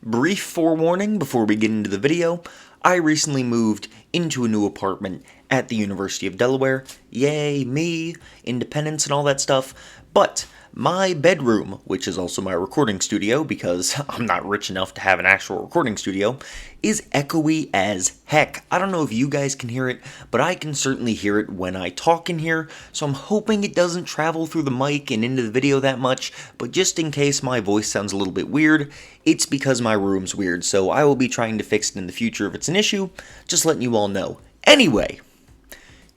Brief forewarning before we get into the video, I recently moved into a new apartment at the University of Delaware. Yay, me, independence and all that stuff. But my bedroom, which is also my recording studio because I'm not rich enough to have an actual recording studio, is echoey as heck. I don't know if you guys can hear it, but I can certainly hear it when I talk in here, so I'm hoping it doesn't travel through the mic and into the video that much, but just in case my voice sounds a little bit weird, it's because my room's weird, so I will be trying to fix it in the future if it's an issue, just letting you all know. Anyway,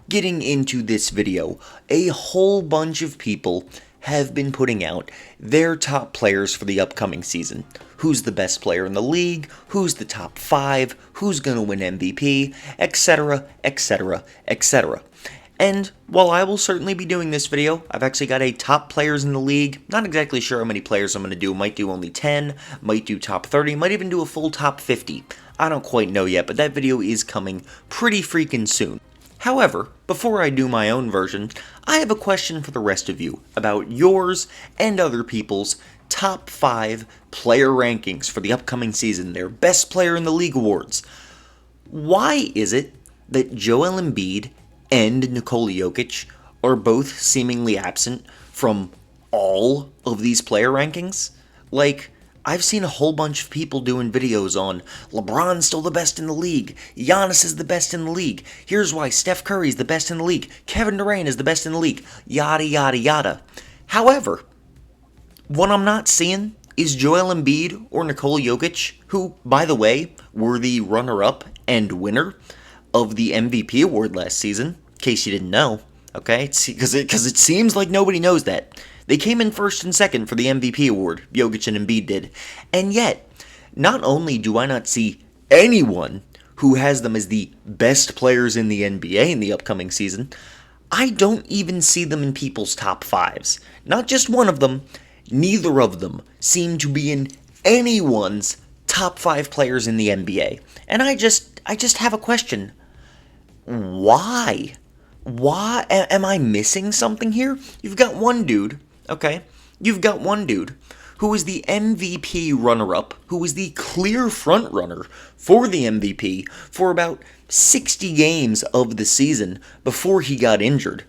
getting into this video, a whole bunch of people have been putting out their top players for the upcoming season. Who's the best player in the league, who's the top 5, who's going to win MVP, etc, etc, etc. And while I will certainly be doing this video, I've actually got a top players in the league. Not exactly sure how many players I'm going to do. Might do only 10, might do top 30, might even do a full top 50. I don't quite know yet, but that video is coming pretty freaking soon. However, before I do my own version, I have a question for the rest of you about yours and other people's top 5 player rankings for the upcoming season, their best player in the league awards. Why is it that Joel Embiid and Nikola Jokic are both seemingly absent from all of these player rankings? Like, I've seen a whole bunch of people doing videos on LeBron's still the best in the league, Giannis is the best in the league, here's why Steph Curry's the best in the league, Kevin Durant is the best in the league, yada yada yada. However, what I'm not seeing is Joel Embiid or Nikola Jokic, who, by the way, were the runner-up and winner of the MVP award last season, in case you didn't know, okay? Because it seems like nobody knows that. They came in first and second for the MVP award, Jokic and Embiid did. And yet, not only do I not see anyone who has them as the best players in the NBA in the upcoming season, I don't even see them in people's top 5s. Not just one of them, neither of them seem to be in anyone's top 5 players in the NBA. And I just have a question. Why? Why? Am I missing something here? You've got one dude, okay? You've got one dude who was the MVP runner-up, who was the clear front-runner for the MVP for about 60 games of the season before he got injured.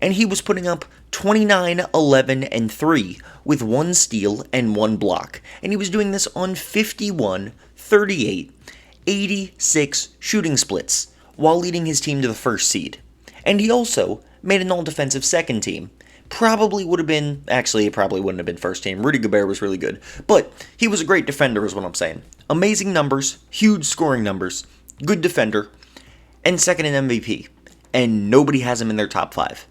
And he was putting up 29, 11, and 3 with 1 steal and 1 block. And he was doing this on 51, 38, 86 shooting splits while leading his team to the first seed. And he also made an all-defensive second team. Probably would have been, actually it probably wouldn't have been first team. Rudy Gobert was really good. But he was a great defender is what I'm saying. Amazing numbers, huge scoring numbers, good defender, and second in MVP. And nobody has him in their top 5.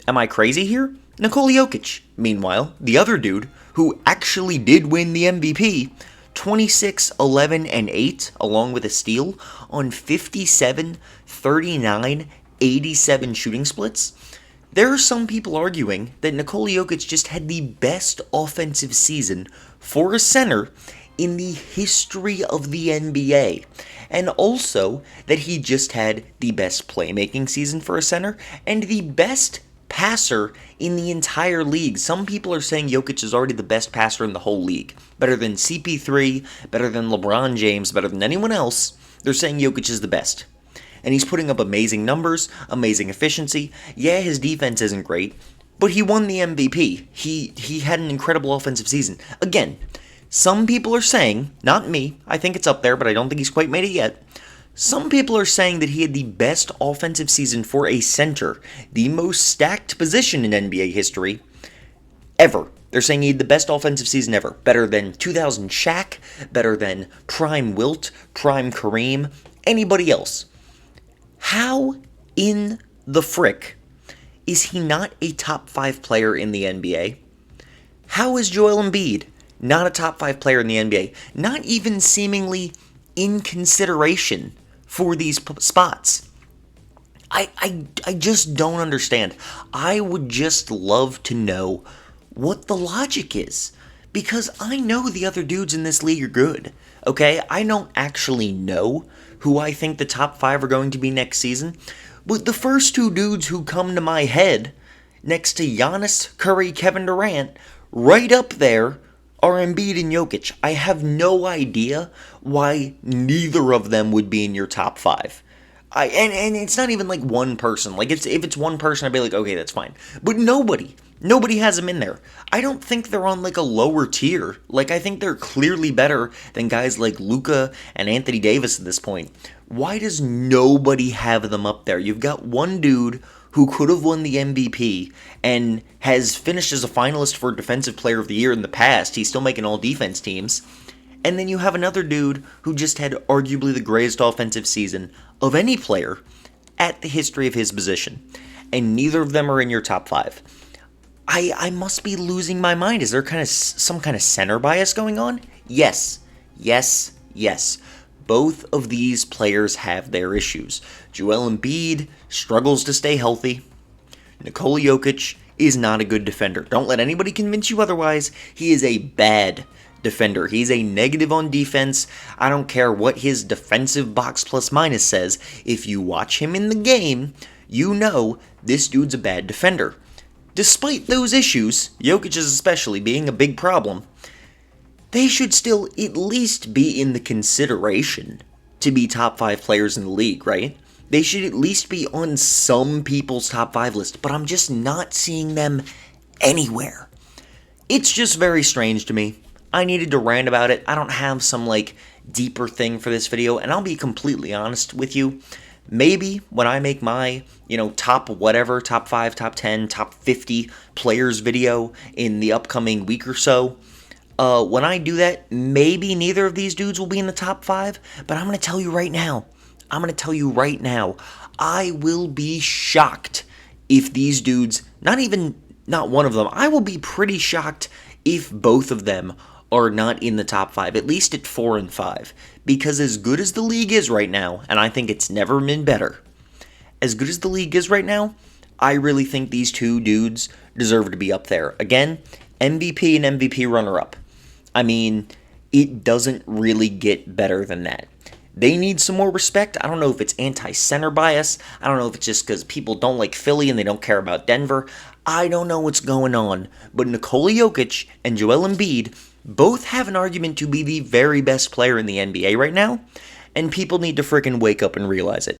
Am I crazy here? Nikola Jokic, meanwhile, the other dude who actually did win the MVP, 26, 11, and 8, along with a steal, on 57, 39, 87 shooting splits. There are some people arguing that Nikola Jokic just had the best offensive season for a center in the history of the NBA. And also that he just had the best playmaking season for a center and the best passer in the entire league. Some people are saying Jokic is already the best passer in the whole league. Better than CP3, better than LeBron James, better than anyone else. They're saying Jokic is the best. And he's putting up amazing numbers, amazing efficiency. Yeah, his defense isn't great, but he won the MVP. He had an incredible offensive season. Again, some people are saying, not me, I think it's up there, but I don't think he's quite made it yet. Some people are saying that he had the best offensive season for a center, the most stacked position in NBA history ever. They're saying he had the best offensive season ever. Better than 2000 Shaq, better than prime Wilt, prime Kareem, anybody else. How in the frick is he not a top 5 player in the NBA? How is Joel Embiid not a top 5 player in the NBA? Not even seemingly in consideration for these spots. I just don't understand. I would just love to know what the logic is. Because I know the other dudes in this league are good. Okay? I don't actually know who I think the top 5 are going to be next season. But the first 2 dudes who come to my head, next to Giannis, Curry, Kevin Durant, right up there are Embiid and Jokic. I have no idea why neither of them would be in your top 5. And it's not even like one person. Like if it's one person, I'd be like, okay, that's fine. But nobody has them in there. I don't think they're on like a lower tier. Like I think they're clearly better than guys like Luka and Anthony Davis at this point. Why does nobody have them up there? You've got one dude who could have won the MVP and has finished as a finalist for Defensive Player of the Year in the past. He's still making all defense teams. And then you have another dude who just had arguably the greatest offensive season of any player at the history of his position. And neither of them are in your top 5. I must be losing my mind. Is there some kind of center bias going on? Yes. Both of these players have their issues. Joel Embiid struggles to stay healthy. Nikola Jokic is not a good defender. Don't let anybody convince you otherwise. He is a bad defender. He's a negative on defense. I don't care what his defensive box plus minus says. If you watch him in the game, you know this dude's a bad defender. Despite those issues, Jokic's especially being a big problem, they should still at least be in the consideration to be top 5 players in the league, right? They should at least be on some people's top 5 list, but I'm just not seeing them anywhere. It's just very strange to me. I needed to rant about it. I don't have some like deeper thing for this video, and I'll be completely honest with you. Maybe when I make my, top whatever, top 5, top 10, top 50 players video in the upcoming week or so, when I do that, maybe neither of these dudes will be in the top 5, but I'm going to tell you right now, I will be shocked if these dudes, not one of them, I will be pretty shocked if both of them are not in the top 5, at least at 4 and 5, because as good as the league is right now, and I think it's never been better, as good as the league is right now, I really think these two dudes deserve to be up there. Again, MVP and MVP runner-up. I mean, it doesn't really get better than that. They need some more respect. I don't know if it's anti-center bias. I don't know if it's just because people don't like Philly and they don't care about Denver. I don't know what's going on. But Nikola Jokic and Joel Embiid both have an argument to be the very best player in the NBA right now. And people need to freaking wake up and realize it.